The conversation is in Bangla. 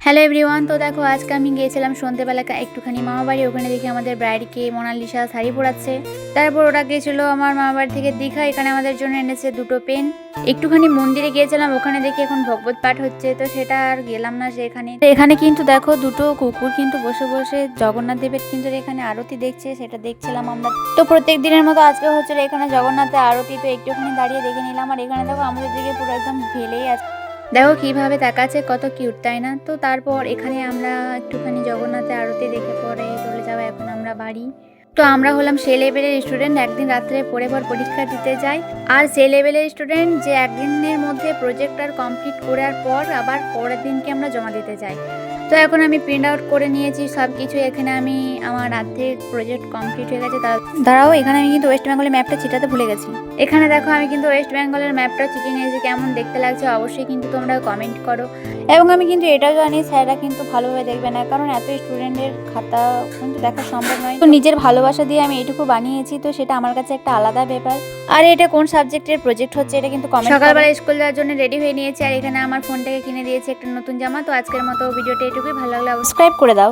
Hello everyone. তো দেখো আজকে আমি গিয়েছিলাম সন্ধ্যেবেলা একটুখানি মামা বাড়ি। ওখানে দেখি আমাদের ব্রাইডকে মোনালিসা শাড়ি পরাচ্ছে। তারপর ওরা গিয়েছিল আমার মামা বাড়ি থেকে দীঘা। এখানে আমাদের জন্য এনেছে দুটো পেন। একটুখানি মন্দিরে গিয়েছিলাম, ওখানে দেখি এখন ভগবত পাঠ হচ্ছে, তো সেটা আর গেলাম না সেখানে। এখানে কিন্তু দেখো দুটো কুকুর কিন্তু বসে বসে জগন্নাথ দেবের কিন্তু এখানে আরতি দেখছে, সেটা দেখছিলাম আমরা। তো প্রত্যেক দিনের মতো আজকে হচ্ছে এখানে জগন্নাথের আরতি, তো একটুখানি দাঁড়িয়ে দেখে নিলাম। আর এখানে দেখো আমাদের দিকে পুরো একদম ঢেলেই আছে, দেখো কিভাবে তাকাচ্ছে, কত কিউট তাই না। তো তারপর এখানে আমরা একটুখানি জগন্নাথের আরতি দেখে পরে চলে যাবো এখন আমরা বাড়ি। তো আমরা হলাম সে লেভেলের স্টুডেন্ট, একদিন রাত্রে পরে পর পরীক্ষা দিতে যাই। আর সে লেভেলের স্টুডেন্ট যে একদিনের মধ্যে প্রজেক্টর কমপ্লিট করার পর আবার পরের দিনকে আমরা জমা দিতে যাই। তো এখন আমি প্রিন্ট আউট করে নিয়েছি সব কিছু। এখানে আমি আমার অর্ধেক প্রজেক্ট কমপ্লিট হয়ে গেছে। দাঁড়াও, এখানে আমি কিন্তু ওয়েস্ট বেঙ্গলের ম্যাপটা ছিটাতে ভুলে গেছি। এখানে দেখো আমি কিন্তু ওয়েস্ট বেঙ্গলের ম্যাপটা চিটিয়ে নিয়েছি। কেমন দেখতে লাগছে অবশ্যই কিন্তু তোমরা কমেন্ট করো। এবং আমি কিন্তু এটাও জানি স্যাররা কিন্তু ভালোভাবে দেখবে না, কারণ এত স্টুডেন্টের খাতা কিন্তু দেখা সম্ভব নয়। তো নিজের ভালোবাসা দিয়ে আমি এটুকু বানিয়েছি, তো সেটা আমার কাছে একটা আলাদা ব্যাপার। আর এটা কোন সাবজেক্টের প্রজেক্ট হচ্ছে এটা কিন্তু কমেন্ট। সকালবেলা স্কুল যাওয়ার জন্য রেডি হয়ে নিয়েছি। আর এখানে আমার ফোনটাকে কিনে দিয়েছে একটা নতুন জামা। তো আজকের মতো ভিডিওটা এটুকুই, ভালো লাগলে সাবস্ক্রাইব করে দাও।